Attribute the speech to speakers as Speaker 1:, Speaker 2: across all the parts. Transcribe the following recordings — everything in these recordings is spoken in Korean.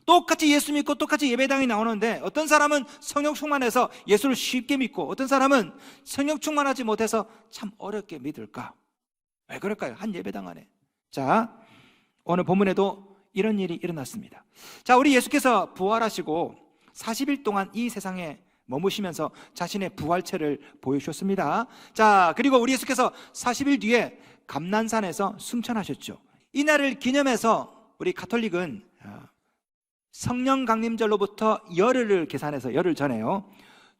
Speaker 1: 똑같이 예수 믿고 똑같이 예배당에 나오는데 어떤 사람은 성령 충만해서 예수를 쉽게 믿고 어떤 사람은 성령 충만하지 못해서 참 어렵게 믿을까? 왜 그럴까요? 한 예배당 안에. 자, 오늘 본문에도 이런 일이 일어났습니다. 자, 우리 예수께서 부활하시고 40일 동안 이 세상에 머무시면서 자신의 부활체를 보여주셨습니다. 자, 그리고 우리 예수께서 40일 뒤에 감난산에서 승천하셨죠. 이날을 기념해서 우리 가톨릭은 성령 강림절로부터 열흘을 계산해서 열흘 전에요,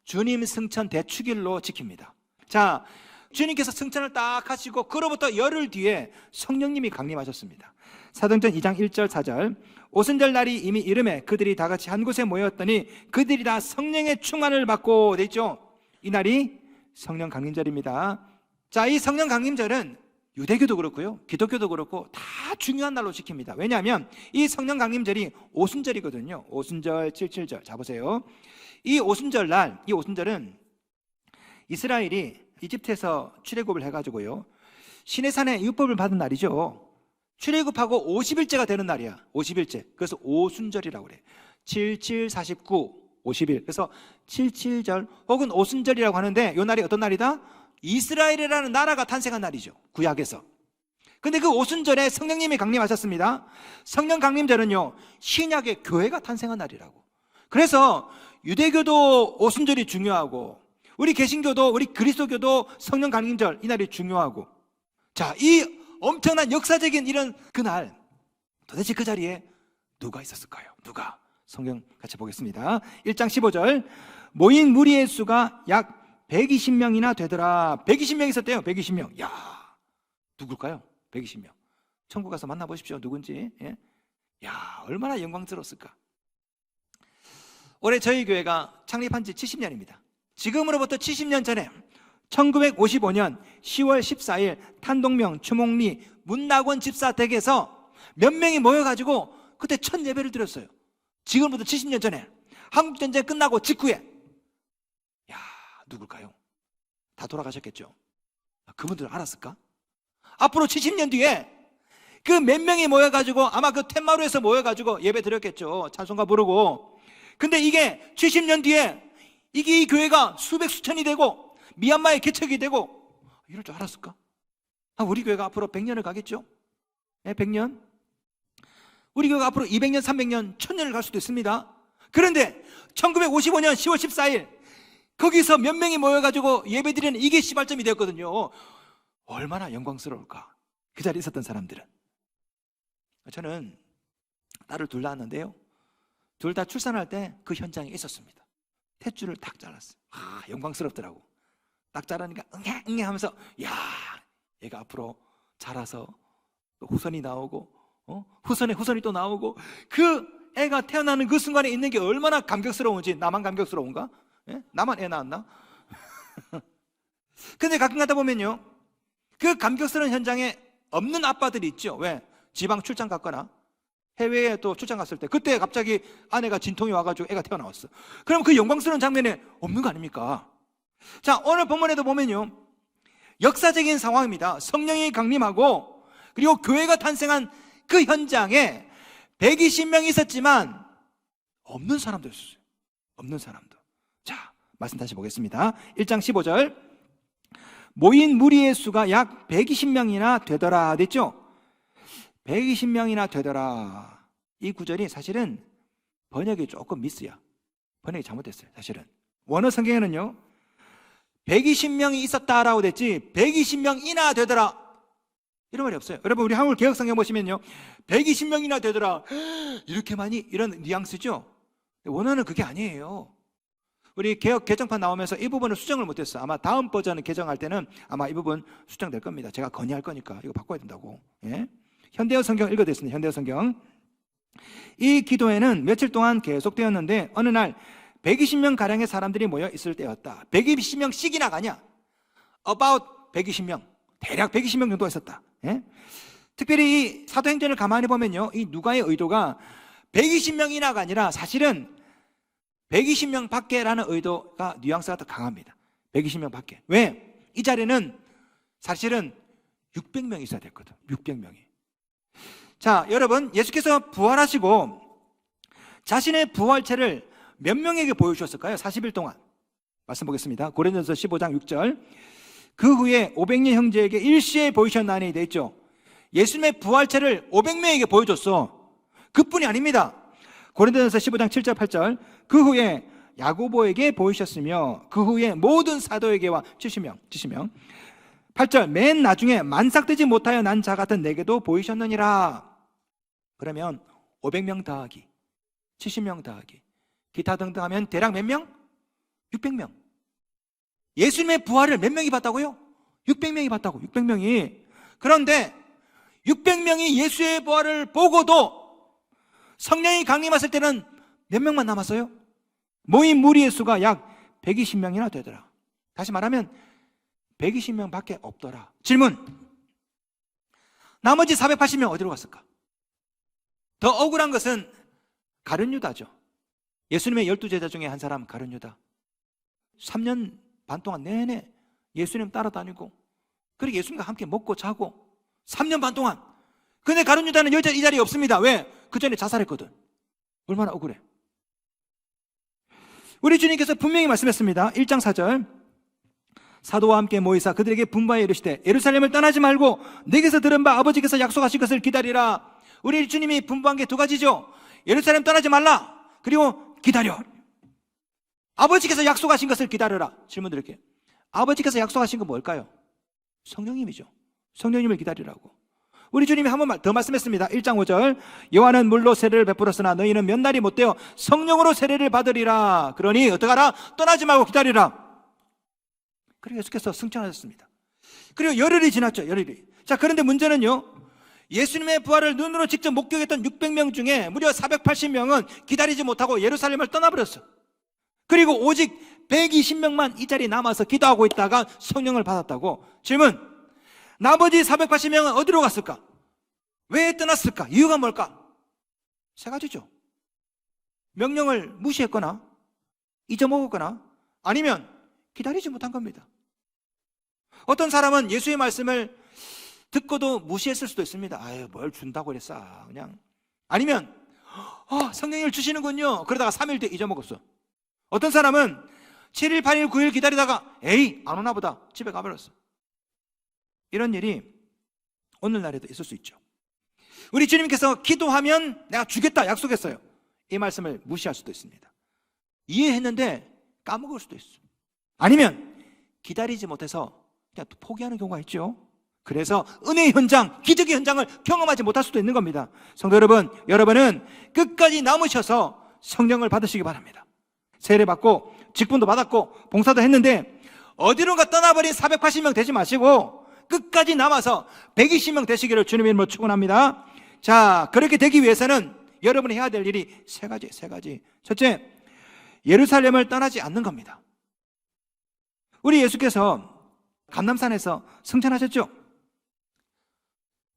Speaker 1: 주님 승천 대축일로 지킵니다. 자, 주님께서 승천을 딱 하시고 그로부터 열흘 뒤에 성령님이 강림하셨습니다. 사도행전 2장 1절 4절, 오순절 날이 이미 이름에 그들이 다 같이 한 곳에 모였더니 그들이 다 성령의 충만을 받고 돼 있죠. 이 날이 성령 강림절입니다. 자, 이 성령 강림절은 유대교도 그렇고요, 기독교도 그렇고 다 중요한 날로 지킵니다. 왜냐하면 이 성령 강림절이 오순절이거든요. 오순절, 7.7절. 자, 보세요. 이 오순절 날, 이 오순절은 이스라엘이 이집트에서 출애굽을 해가지고요, 시내산에 율법을 받은 날이죠. 출애굽하고 50일째가 되는 날이야. 50일째. 그래서 오순절이라고 그래. 7, 7, 49, 50일. 그래서 7.7절 혹은 오순절이라고 하는데 이 날이 어떤 날이다? 이스라엘이라는 나라가 탄생한 날이죠, 구약에서. 근데 그 오순절에 성령님이 강림하셨습니다. 성령 강림절은요, 신약의 교회가 탄생한 날이라고. 그래서 유대교도 오순절이 중요하고 우리 개신교도 우리 그리스도교도 성령 강림절 이 날이 중요하고. 자, 이 엄청난 역사적인 이런 그날, 도대체 그 자리에 누가 있었을까요? 누가? 성경 같이 보겠습니다. 1장 15절, 모인 무리의 수가 약 120명이나 되더라. 120명 있었대요. 120명. 야, 누굴까요? 120명. 천국 가서 만나보십시오. 누군지. 예? 야, 얼마나 영광스러웠을까. 올해 저희 교회가 창립한 지 70년입니다. 지금으로부터 70년 전에 1955년 10월 14일 탄동명 추몽리 문낙원 집사 댁에서 몇 명이 모여가지고 그때 첫 예배를 드렸어요. 지금부터 70년 전에 한국전쟁 끝나고 직후에. 야, 누굴까요? 다 돌아가셨겠죠. 그분들 알았을까? 앞으로 70년 뒤에 그 몇 명이 모여가지고 아마 그 텐마루에서 모여가지고 예배 드렸겠죠. 찬송가 부르고. 근데 이게 70년 뒤에 이게 이 교회가 수백 수천이 되고 미얀마의 개척이 되고 이럴 줄 알았을까? 우리 교회가 앞으로 100년을 가겠죠? 네, 100년. 우리 교회가 앞으로 200년, 300년, 1000년을 갈 수도 있습니다. 그런데 1955년 10월 14일 거기서 몇 명이 모여가지고 예배드리는 이게 시발점이 되었거든요. 얼마나 영광스러울까, 그 자리에 있었던 사람들은. 저는 딸을 둘 낳았는데요, 둘 다 출산할 때 그 현장에 있었습니다. 탯줄을 딱 잘랐어요. 영광스럽더라고. 딱 자라니까 응애 하면서, 야, 얘가 앞으로 자라서 또 후손이 나오고 후손이 또 나오고, 그 애가 태어나는 그 순간에 있는 게 얼마나 감격스러운지. 나만 감격스러운가? 예? 나만 애 낳았나? 근데 가끔 가다 보면요, 그 감격스러운 현장에 없는 아빠들이 있죠. 왜? 지방 출장 갔거나 해외에 또 출장 갔을 때 그때 갑자기 아내가 진통이 와가지고 애가 태어나왔어. 그럼 그 영광스러운 장면에 없는 거 아닙니까? 자, 오늘 본문에도 보면요, 역사적인 상황입니다. 성령이 강림하고 그리고 교회가 탄생한 그 현장에 120명이 있었지만 없는 사람도 있었어요. 없는 사람도. 자, 말씀 다시 보겠습니다. 1장 15절, 모인 무리의 수가 약 120명이나 되더라 됐죠? 120명이나 되더라. 이 구절이 사실은 번역이 조금 미스야. 번역이 잘못됐어요. 사실은 원어 성경에는요 120명이 있었다라고 됐지 120명이나 되더라 이런 말이 없어요. 여러분, 우리 한글 개혁 성경 보시면요 120명이나 되더라, 이렇게 많이, 이런 뉘앙스죠. 원어는 그게 아니에요. 우리 개혁 개정판 나오면서 이 부분을 수정을 못했어. 아마 다음 버전 개정할 때는 아마 이 부분 수정될 겁니다. 제가 건의할 거니까 이거 바꿔야 된다고. 예? 현대어 성경 읽어드렸습니다. 현대어 성경. 이 기도회는 며칠 동안 계속되었는데 어느 날 120명 가량의 사람들이 모여 있을 때였다. 120명씩이나 가냐? About 120명, 대략 120명 정도가 있었다. 예? 특별히 이 사도행전을 가만히 보면요, 이 누가의 의도가 120명이나가 아니라 사실은 120명 밖에라는 의도가 뉘앙스가 더 강합니다. 120명 밖에. 왜? 이 자리는 사실은 600명이 있어야 됐거든. 600명이. 자, 여러분, 예수께서 부활하시고 자신의 부활체를 몇 명에게 보여주셨을까요? 40일 동안. 말씀 보겠습니다. 고린도전서 15장 6절. 그 후에 500년 형제에게 일시에 보이셨나니 돼 있죠. 예수님의 부활체를 500명에게 보여줬어. 그뿐이 아닙니다. 고린도전서 15장 7절 8절. 그 후에 야고보에게 보이셨으며 그 후에 모든 사도에게와 70명 8절. 맨 나중에 만삭되지 못하여 난 자 같은 내게도 보이셨느니라. 그러면 500명 더하기 70명 더하기 기타 등등 하면 대략 몇 명? 600명. 예수님의 부활을 몇 명이 봤다고요? 600명이 봤다고. 600명이. 그런데 600명이 예수의 부활을 보고도 성령이 강림했을 때는 몇 명만 남았어요? 모인 무리의 수가 약 120명이나 되더라. 다시 말하면 120명 밖에 없더라. 질문. 나머지 480명 어디로 갔을까? 더 억울한 것은 가룟 유다죠. 예수님의 12제자 중에 한 사람 가룟 유다. 3년 반 동안 내내 예수님 따라다니고 그리고 예수님과 함께 먹고 자고 3년 반 동안. 근데 가룟 유다는 이 자리에 없습니다. 왜? 그 전에 자살했거든. 얼마나 억울해. 우리 주님께서 분명히 말씀했습니다. 1장 4절. 사도와 함께 모이사 그들에게 분부하여 이르시되 예루살렘을 떠나지 말고 내게서 들은 바 아버지께서 약속하신 것을 기다리라. 우리 주님이 분부한 게 두 가지죠. 예루살렘 떠나지 말라. 그리고 기다려. 아버지께서 약속하신 것을 기다려라. 질문 드릴게요. 아버지께서 약속하신 건 뭘까요? 성령님이죠. 성령님을 기다리라고. 우리 주님이 한 번 더 말씀했습니다. 1장 5절. 요한은 물로 세례를 베풀었으나 너희는 몇 날이 못되어 성령으로 세례를 받으리라. 그러니 어떡하라? 떠나지 말고 기다리라. 그리고 예수께서 승천하셨습니다. 그리고 열흘이 지났죠. 열흘이. 자, 그런데 문제는요, 예수님의 부활을 눈으로 직접 목격했던 600명 중에 무려 480명은 기다리지 못하고 예루살렘을 떠나버렸어. 그리고 오직 120명만 이 자리에 남아서 기도하고 있다가 성령을 받았다고. 질문. 나머지 480명은 어디로 갔을까? 왜 떠났을까? 이유가 뭘까? 세 가지죠. 명령을 무시했거나 잊어먹었거나 아니면 기다리지 못한 겁니다. 어떤 사람은 예수의 말씀을 듣고도 무시했을 수도 있습니다. 아유, 뭘 준다고 그랬어. 그냥. 아니면 성령을 주시는군요. 그러다가 3일 뒤에 잊어먹었어. 어떤 사람은 7일, 8일, 9일 기다리다가 에이, 안 오나 보다. 집에 가버렸어. 이런 일이 오늘날에도 있을 수 있죠. 우리 주님께서 기도하면 내가 주겠다 약속했어요. 이 말씀을 무시할 수도 있습니다. 이해했는데 까먹을 수도 있어. 아니면 기다리지 못해서 그냥 또 포기하는 경우가 있죠. 그래서 은혜의 현장, 기적의 현장을 경험하지 못할 수도 있는 겁니다. 성도 여러분, 여러분은 끝까지 남으셔서 성령을 받으시기 바랍니다. 세례 받고 직분도 받았고 봉사도 했는데 어디론가 떠나버린 480명 되지 마시고 끝까지 남아서 120명 되시기를 주님의 이름으로 축원합니다. 자, 그렇게 되기 위해서는 여러분이 해야 될 일이 세 가지. 첫째, 예루살렘을 떠나지 않는 겁니다. 우리 예수께서 감람산에서 승천하셨죠?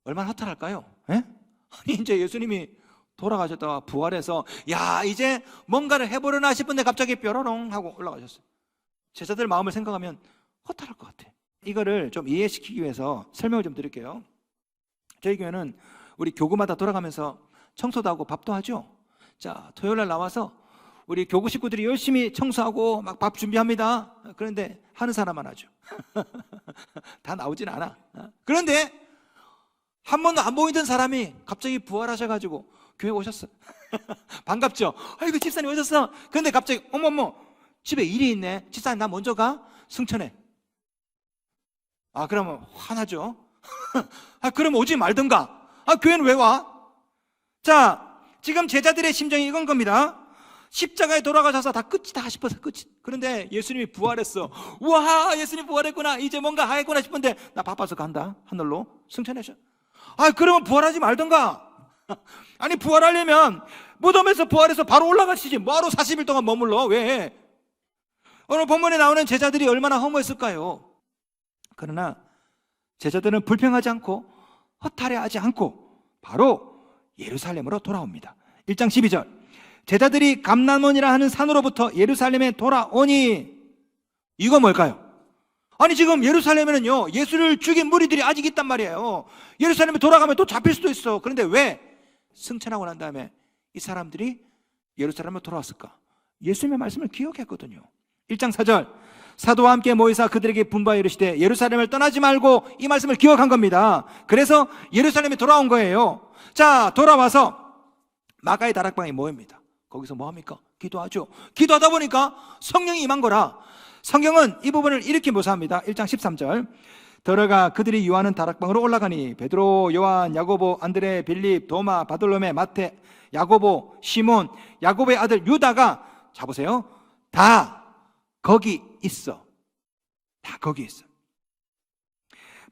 Speaker 1: 얼마나 허탈할까요? 에? 아니, 이제 예수님이 돌아가셨다가 부활해서 야, 이제 뭔가를 해보려나 싶은데 갑자기 뾰로롱 하고 올라가셨어요. 제자들 마음을 생각하면 허탈할 것 같아. 이거를 좀 이해시키기 위해서 설명을 좀 드릴게요. 저희 교회는 우리 교구마다 돌아가면서 청소도 하고 밥도 하죠. 자, 토요일날 나와서 우리 교구 식구들이 열심히 청소하고 막 밥 준비합니다. 그런데 하는 사람만 하죠. 다 나오진 않아. 그런데 한 번도 안 보이던 사람이 갑자기 부활하셔가지고 교회 오셨어. 반갑죠? 아이고, 집사님 오셨어. 그런데 갑자기 어머머, 집에 일이 있네. 집사님 나 먼저 가. 승천해. 아, 그러면 화나죠? 그럼 오지 말든가. 교회는 왜 와? 자, 지금 제자들의 심정이 이건 겁니다. 십자가에 돌아가셔서 다 끝이다 싶어서 끝이. 그런데 예수님이 부활했어. 우와, 예수님 부활했구나. 이제 뭔가 하겠구나 싶은데 나 바빠서 간다. 하늘로 승천하셔. 그러면 부활하지 말든가. 아니, 부활하려면 무덤에서 부활해서 바로 올라가시지. 뭐하러 40일 동안 머물러? 왜? 오늘 본문에 나오는 제자들이 얼마나 허무했을까요? 그러나 제자들은 불평하지 않고 허탈해하지 않고 바로 예루살렘으로 돌아옵니다. 1장 12절. 제자들이 감람원이라 하는 산으로부터 예루살렘에 돌아오니. 이거 뭘까요? 아니, 지금 예루살렘에는요, 예수를 죽인 무리들이 아직 있단 말이에요. 예루살렘에 돌아가면 또 잡힐 수도 있어. 그런데 왜? 승천하고 난 다음에 이 사람들이 예루살렘으로 돌아왔을까? 예수님의 말씀을 기억했거든요. 1장 4절, 사도와 함께 모이사 그들에게 분부하여 이르시되 예루살렘을 떠나지 말고, 이 말씀을 기억한 겁니다. 그래서 예루살렘에 돌아온 거예요. 자, 돌아와서 마가의 다락방에 모입니다. 거기서 뭐 합니까? 기도하죠. 기도하다 보니까 성령이 임한 거라. 성경은 이 부분을 이렇게 묘사합니다. 1장 13절, 들어가 그들이 유하는 다락방으로 올라가니 베드로, 요한, 야고보, 안드레, 빌립, 도마, 바돌로메, 마태, 야고보, 시몬, 야고보의 아들 유다가, 자 보세요, 다 거기 있어. 다 거기 있어.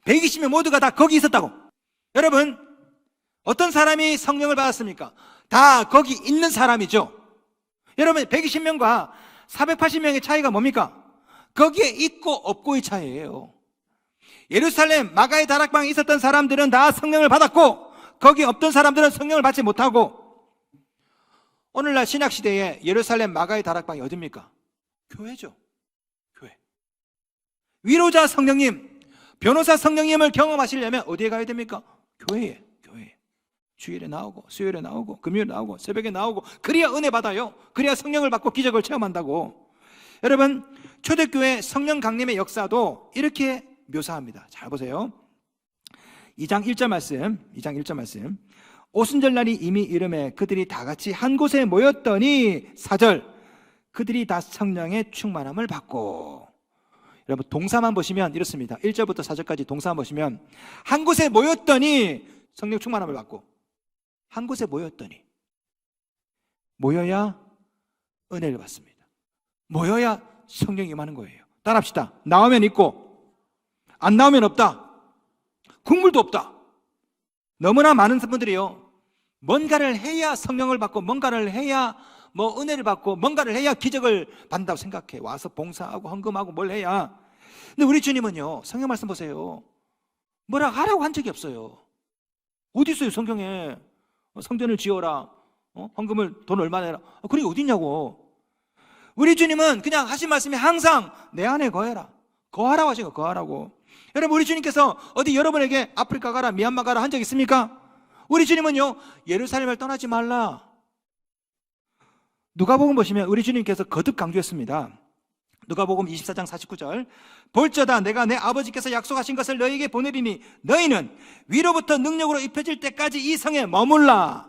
Speaker 1: 120명 모두가 다 거기 있었다고. 여러분, 어떤 사람이 성령을 받았습니까? 다 거기 있는 사람이죠. 여러분, 120명과 480명의 차이가 뭡니까? 거기에 있고 없고의 차이예요. 예루살렘 마가의 다락방에 있었던 사람들은 다 성령을 받았고, 거기 없던 사람들은 성령을 받지 못하고. 오늘날 신약시대에 예루살렘 마가의 다락방이 어딥니까? 교회죠. 교회. 위로자 성령님, 변호사 성령님을 경험하시려면 어디에 가야 됩니까? 교회에. 교회에. 주일에 나오고, 수요일에 나오고, 금요일에 나오고, 새벽에 나오고, 그래야 은혜 받아요. 그래야 성령을 받고 기적을 체험한다고. 여러분, 초대교회 성령 강림의 역사도 이렇게 묘사합니다. 잘 보세요. 2장 1절 말씀. 오순절날이 이미 이름에 그들이 다 같이 한 곳에 모였더니, 4절, 그들이 다 성령의 충만함을 받고. 여러분, 동사만 보시면 이렇습니다. 1절부터 4절까지 동사만 보시면, 한 곳에 모였더니 성령 충만함을 받고. 한 곳에 모였더니, 모여야 은혜를 받습니다. 모여야 성령이 임하는 거예요. 따라합시다. 나오면 있고 안 나오면 없다. 국물도 없다. 너무나 많은 분들이요, 뭔가를 해야 성령을 받고, 뭔가를 해야 뭐 은혜를 받고, 뭔가를 해야 기적을 받는다고 생각해. 와서 봉사하고 헌금하고 뭘 해야. 근데 우리 주님은요, 성경 말씀 보세요, 뭐라 하라고 한 적이 없어요. 어디 있어요 성경에? 성전을 지어라, 헌금을 돈 얼마 내라, 그게 어디 있냐고. 우리 주님은 그냥 하신 말씀이 항상 내 안에 거해라, 거하라고 하신 거, 거하라고. 여러분, 우리 주님께서 어디 여러분에게 아프리카 가라, 미얀마 가라 한 적 있습니까? 우리 주님은요, 예루살렘을 떠나지 말라. 누가복음 보시면 우리 주님께서 거듭 강조했습니다. 누가복음 24장 49절, 볼저다 내가 내 아버지께서 약속하신 것을 너희에게 보내리니 너희는 위로부터 능력으로 입혀질 때까지 이 성에 머물라고.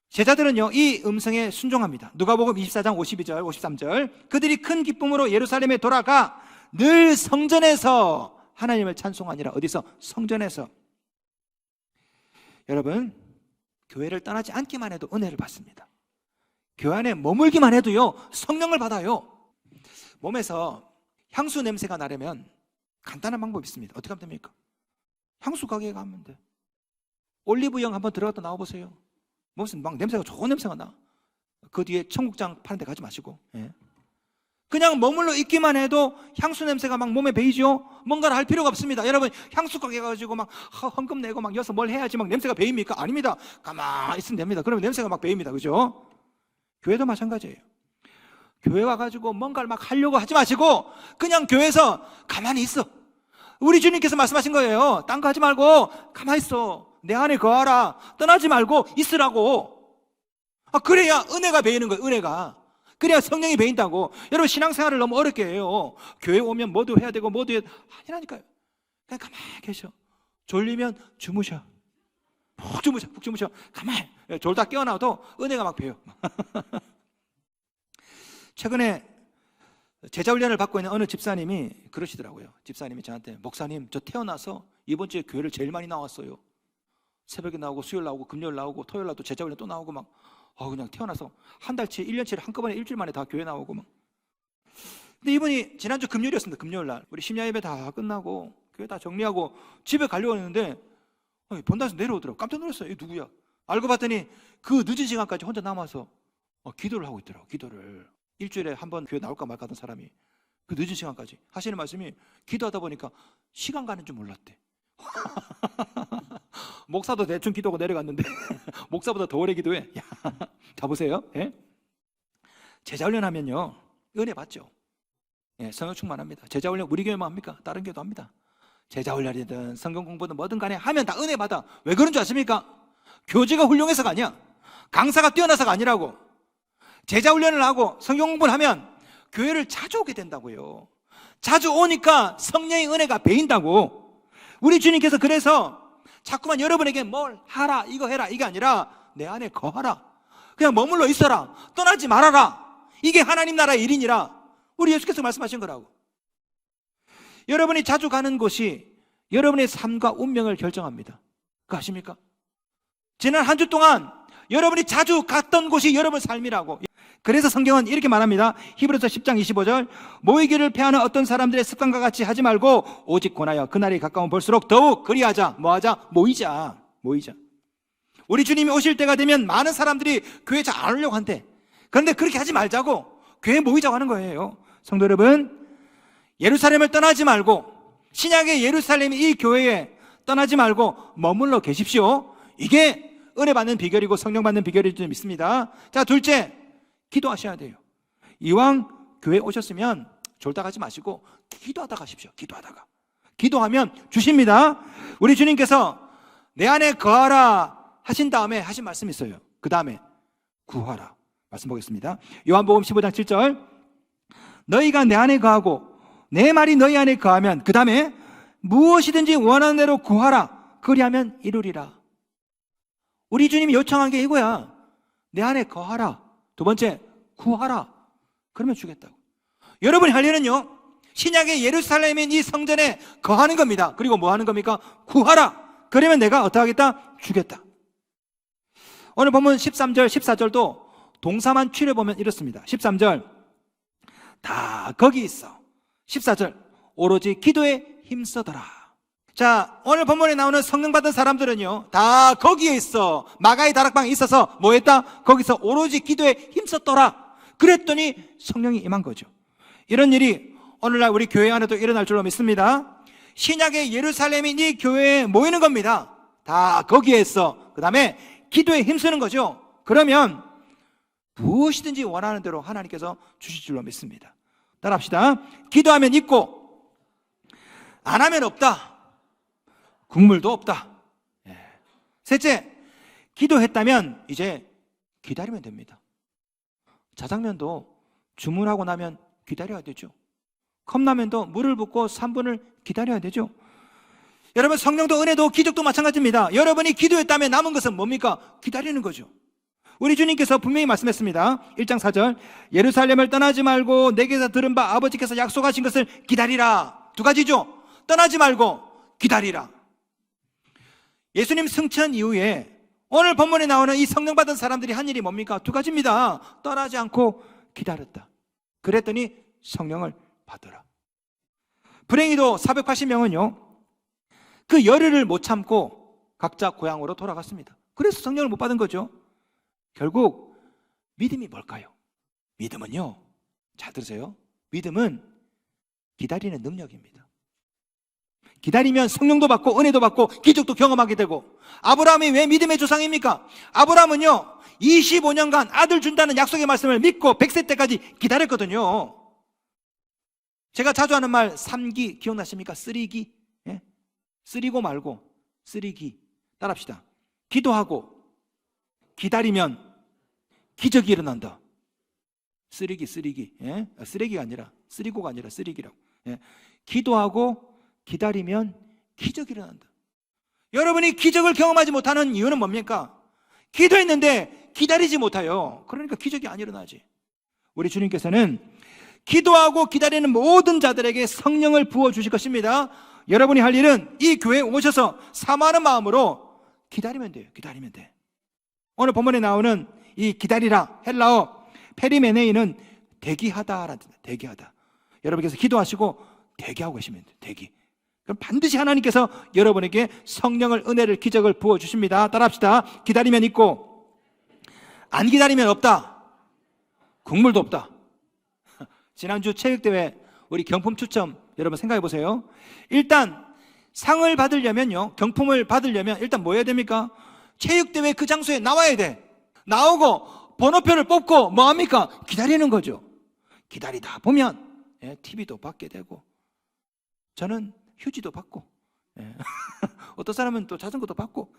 Speaker 1: 제자들은요, 이 음성에 순종합니다. 누가복음 24장 52절 53절, 그들이 큰 기쁨으로 예루살렘에 돌아가 늘 성전에서 하나님을 찬송하니라. 어디서? 성전에서. 여러분, 교회를 떠나지 않기만 해도 은혜를 받습니다. 교회 안에 머물기만 해도요, 성령을 받아요. 몸에서 향수 냄새가 나려면 간단한 방법이 있습니다. 어떻게 하면 됩니까? 향수 가게에 가면 돼. 올리브영 한번 들어갔다 나와보세요. 무슨 막 냄새가, 좋은 냄새가 나. 그 뒤에 청국장 파는 데 가지 마시고, 그냥 머물러 있기만 해도 향수 냄새가 막 몸에 배이죠. 뭔가를 할 필요가 없습니다. 여러분, 향수 가게 가지고 막 헌금 내고 막 여기서 뭘 해야지 막 냄새가 배입니까? 아닙니다. 가만히 있으면 됩니다. 그러면 냄새가 막 배입니다. 그죠? 교회도 마찬가지예요. 교회 와가지고 뭔가를 막 하려고 하지 마시고 그냥 교회에서 가만히 있어. 우리 주님께서 말씀하신 거예요. 딴 거 하지 말고 가만히 있어. 내 안에 거하라. 떠나지 말고 있으라고. 그래야 은혜가 배이는 거예요. 은혜가. 그래야 성령이 배인다고. 여러분, 신앙생활을 너무 어렵게 해요. 교회 오면 뭐도 해야 되고 뭐도 해야, 아니라니까요. 그냥 가만히 계셔. 졸리면 주무셔. 푹 주무셔. 가만히. 졸다 깨어나도 은혜가 막 배요. 최근에 제자훈련을 받고 있는 어느 집사님이 그러시더라고요. 집사님이 저한테, 목사님, 저 태어나서 이번 주에 교회를 제일 많이 나왔어요. 새벽에 나오고 수요일 나오고 금요일 나오고 토요일 날 또 제자훈련 또 나오고 막 그냥 태어나서 한 달치 1년치를 한꺼번에 일주일 만에 다 교회 나오고 막. 근데 이분이 지난주 금요일이었습니다. 금요일 날 우리 심야 예배 다 끝나고 교회 다 정리하고 집에 가려고 했는데 본당에서 내려오더라고. 깜짝 놀랐어요. 이 누구야? 알고 봤더니 그 늦은 시간까지 혼자 남아서 기도를 하고 있더라고. 기도를 일주일에 한 번 교회 나올까 말까 하던 사람이 그 늦은 시간까지 하시는 말씀이, 기도하다 보니까 시간 가는 줄 몰랐대. 목사도 대충 기도하고 내려갔는데 목사보다 더 오래 기도해. 자 보세요. 제자훈련 하면요 은혜 받죠. 성령 충만합니다. 제자훈련 우리 교회만 합니까? 다른 교회도 합니다. 제자훈련이든 성경 공부든 뭐든 간에 하면 다 은혜 받아. 왜 그런 줄 아십니까? 교제가 훌륭해서가 아니야. 강사가 뛰어나서가 아니라고. 제자 훈련을 하고 성경 공부를 하면 교회를 자주 오게 된다고요. 자주 오니까 성령의 은혜가 배인다고. 우리 주님께서 그래서 자꾸만 여러분에게 뭘 하라, 이거 해라, 이게 아니라 내 안에 거하라. 그냥 머물러 있어라. 떠나지 말아라. 이게 하나님 나라의 일이니라. 우리 예수께서 말씀하신 거라고. 여러분이 자주 가는 곳이 여러분의 삶과 운명을 결정합니다. 그거 아십니까? 지난 한 주 동안 여러분이 자주 갔던 곳이 여러분 삶이라고. 그래서 성경은 이렇게 말합니다. 히브리서 10장 25절, 모이기를 패하는 어떤 사람들의 습관과 같이 하지 말고 오직 권하여 그날이 가까운 볼수록 더욱 그리하자. 뭐하자? 모이자. 우리 주님이 오실 때가 되면 많은 사람들이 교회 잘 안 오려고 한대. 그런데 그렇게 하지 말자고, 교회에 모이자고 하는 거예요. 성도 여러분, 예루살렘을 떠나지 말고, 신약의 예루살렘 이 교회에 떠나지 말고 머물러 계십시오. 이게 은혜 받는 비결이고 성령 받는 비결이 좀 있습니다. 자, 둘째, 기도하셔야 돼요. 이왕 교회 오셨으면 졸다 가지 마시고 기도하다 가십시오. 기도하면 주십니다. 우리 주님께서 내 안에 거하라 하신 다음에 하신 말씀이 있어요. 그 다음에 구하라. 말씀 보겠습니다. 요한복음 15장 7절, 너희가 내 안에 거하고 내 말이 너희 안에 거하면 그 다음에 무엇이든지 원하는 대로 구하라. 그리하면 이루리라. 우리 주님이 요청한 게 이거야. 내 안에 거하라. 두 번째, 구하라. 그러면 주겠다고. 여러분이 할 일은요, 신약의 예루살렘인 이 성전에 거하는 겁니다. 그리고 뭐 하는 겁니까? 구하라. 그러면 내가 어떻게 하겠다? 주겠다. 오늘 보면 13절, 14절도 동사만 추려보면 이렇습니다. 13절, 다 거기 있어. 14절, 오로지 기도에 힘써더라. 자, 오늘 본문에 나오는 성령 받은 사람들은요, 다 거기에 있어. 마가의 다락방에 있어서 뭐 했다? 거기서 오로지 기도에 힘썼더라. 그랬더니 성령이 임한 거죠. 이런 일이 오늘날 우리 교회 안에도 일어날 줄로 믿습니다. 신약의 예루살렘인 이 교회에 모이는 겁니다. 다 거기에 있어. 그 다음에 기도에 힘쓰는 거죠. 그러면 무엇이든지 원하는 대로 하나님께서 주실 줄로 믿습니다. 따라합시다. 기도하면 있고, 안 하면 없다. 국물도 없다. 셋째, 기도했다면 이제 기다리면 됩니다. 자장면도 주문하고 나면 기다려야 되죠. 컵라면도 물을 붓고 3분을 기다려야 되죠. 여러분, 성령도 은혜도 기적도 마찬가지입니다. 여러분이 기도했다면 남은 것은 뭡니까? 기다리는 거죠. 우리 주님께서 분명히 말씀했습니다. 1장 4절, 예루살렘을 떠나지 말고 내게서 들은 바 아버지께서 약속하신 것을 기다리라. 두 가지죠. 떠나지 말고 기다리라. 예수님 승천 이후에 오늘 본문에 나오는 이 성령 받은 사람들이 한 일이 뭡니까? 두 가지입니다. 떠나지 않고 기다렸다. 그랬더니 성령을 받으라. 불행히도 480명은요, 그 열흘을 못 참고 각자 고향으로 돌아갔습니다. 그래서 성령을 못 받은 거죠. 결국 믿음이 뭘까요? 믿음은요, 잘 들으세요. 믿음은 기다리는 능력입니다. 기다리면 성령도 받고 은혜도 받고 기적도 경험하게 되고. 아브라함이 왜 믿음의 조상입니까? 아브라함은요 25년간 아들 준다는 약속의 말씀을 믿고 100세 때까지 기다렸거든요. 제가 자주 하는 말 3기 기억나십니까? 쓰리기. 예? 쓰리고 말고 쓰리기. 따라합시다. 기도하고 기다리면 기적이 일어난다. 쓰리기. 예? 쓰레기가 아니라 쓰리고가 아니라 쓰리기라고. 예? 기도하고 기다리면 기적이 일어난다. 여러분이 기적을 경험하지 못하는 이유는 뭡니까? 기도했는데 기다리지 못해요. 그러니까 기적이 안 일어나지. 우리 주님께서는 기도하고 기다리는 모든 자들에게 성령을 부어주실 것입니다. 여러분이 할 일은 이 교회에 오셔서 사모하는 마음으로 기다리면 돼요. 기다리면 돼. 오늘 본문에 나오는 이 기다리라, 헬라어 페리메네이는 대기하다라는 뜻이에요. 대기하다. 여러분께서 기도하시고 대기하고 계시면 돼요. 대기. 그럼 반드시 하나님께서 여러분에게 성령을, 은혜를, 기적을 부어주십니다. 따라합시다. 기다리면 있고, 안 기다리면 없다. 국물도 없다. 지난주 체육대회 우리 경품 추첨 여러분 생각해 보세요. 일단 상을 받으려면요, 경품을 받으려면 일단 뭐 해야 됩니까? 체육대회 그 장소에 나와야 돼. 나오고 번호표를 뽑고 뭐 합니까? 기다리는 거죠. 기다리다 보면 TV도 받게 되고, 저는 휴지도 받고, 어떤 사람은 또 자전거도 받고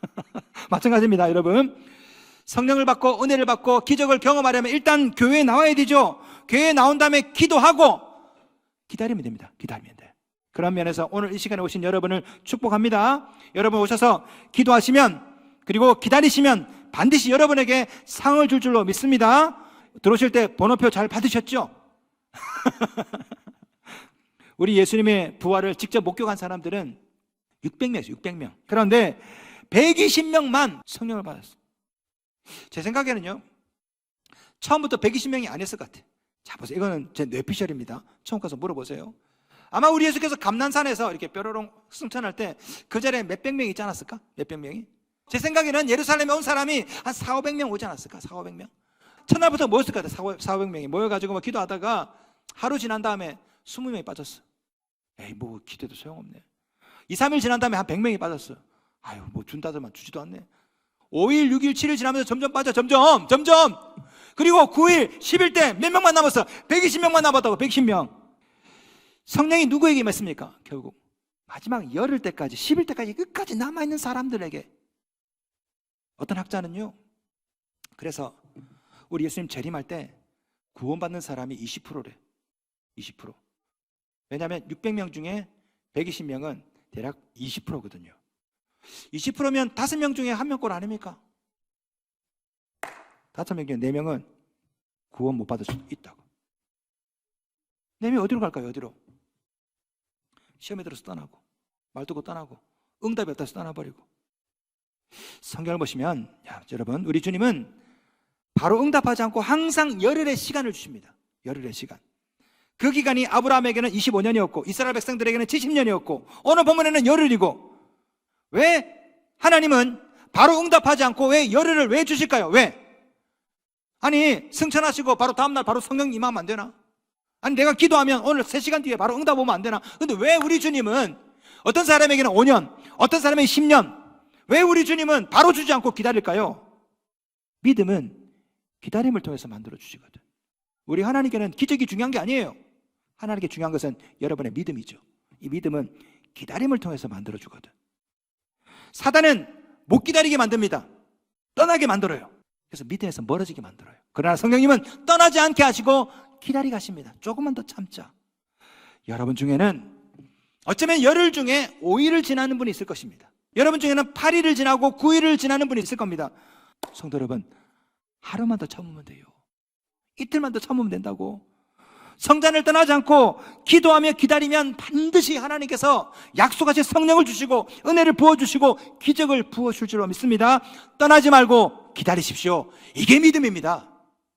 Speaker 1: 마찬가지입니다. 여러분, 성령을 받고 은혜를 받고 기적을 경험하려면 일단 교회에 나와야 되죠. 교회에 나온 다음에 기도하고 기다리면 됩니다. 기다리면 돼. 그런 면에서 오늘 이 시간에 오신 여러분을 축복합니다. 여러분 오셔서 기도하시면, 그리고 기다리시면 반드시 여러분에게 상을 줄 줄로 믿습니다. 들어오실 때 번호표 잘 받으셨죠? 우리 예수님의 부활을 직접 목격한 사람들은 600명이었어요. 600명. 그런데 120명만 성령을 받았어요. 제 생각에는요, 처음부터 120명이 아니었을 것 같아요. 자, 보세요. 이거는 제 뇌피셜입니다. 처음 가서 물어보세요. 아마 우리 예수께서 감난산에서 이렇게 뾰로롱 승천할 때 그 자리에 몇백 명이 있지 않았을까? 몇백 명이? 제 생각에는 예루살렘에 온 사람이 한 400~500명 오지 않았을까? 400~500명? 첫날부터 모였을 것 같아요. 400~500명이 모여가지고 막 기도하다가 하루 지난 다음에 20명이 빠졌어. 에이, 뭐 기대도 소용없네. 2~3일 지난 다음에 한 100명이 빠졌어. 아유, 뭐 준다더만 주지도 않네. 5일, 6일, 7일 지나면서 점점 빠져. 점점. 그리고 9일, 10일 때 몇 명만 남았어? 120명만 남았다고. 110명. 성령이 누구에게 임했습니까? 결국 마지막 열흘 때까지, 10일 때까지 끝까지 남아있는 사람들에게. 어떤 학자는요, 그래서 우리 예수님 재림할 때 구원받는 사람이 20%래. 20%. 왜냐하면 600명 중에 120명은 대략 20%거든요. 20%면 5명 중에 1명꼴 아닙니까? 5명 중에 4명은 구원 못 받을 수 있다고. 4명이 어디로 갈까요? 어디로? 시험에 들어서 떠나고, 말 두고 떠나고, 응답이 없다서 떠나버리고. 성경을 보시면, 야, 여러분, 우리 주님은 바로 응답하지 않고 항상 열흘의 시간을 주십니다. 열흘의 시간. 그 기간이 아브라함에게는 25년이었고 이스라엘 백성들에게는 70년이었고 오늘 본문에는 열흘이고. 왜 하나님은 바로 응답하지 않고 왜 열흘을 왜 주실까요? 왜? 아니, 승천하시고 바로 다음날 바로 성령 임하면 안 되나? 아니, 내가 기도하면 오늘 3시간 뒤에 바로 응답 오면 안 되나? 근데 왜 우리 주님은 어떤 사람에게는 5년, 어떤 사람에게 10년, 왜 우리 주님은 바로 주지 않고 기다릴까요? 믿음은 기다림을 통해서 만들어 주시거든. 우리 하나님께는 기적이 중요한 게 아니에요. 하나님께 중요한 것은 여러분의 믿음이죠. 이 믿음은 기다림을 통해서 만들어 주거든. 사단은 못 기다리게 만듭니다. 떠나게 만들어요. 그래서 믿음에서 멀어지게 만들어요. 그러나 성령님은 떠나지 않게 하시고 기다리게 하십니다. 조금만 더 참자. 여러분 중에는 어쩌면 열흘 중에 5일을 지나는 분이 있을 것입니다. 여러분 중에는 8일을 지나고 9일을 지나는 분이 있을 겁니다. 성도 여러분, 하루만 더 참으면 돼요. 이틀만 더 참으면 된다고. 성전을 떠나지 않고 기도하며 기다리면 반드시 하나님께서 약속하신 성령을 주시고 은혜를 부어주시고 기적을 부어줄 줄로 믿습니다. 떠나지 말고 기다리십시오. 이게 믿음입니다.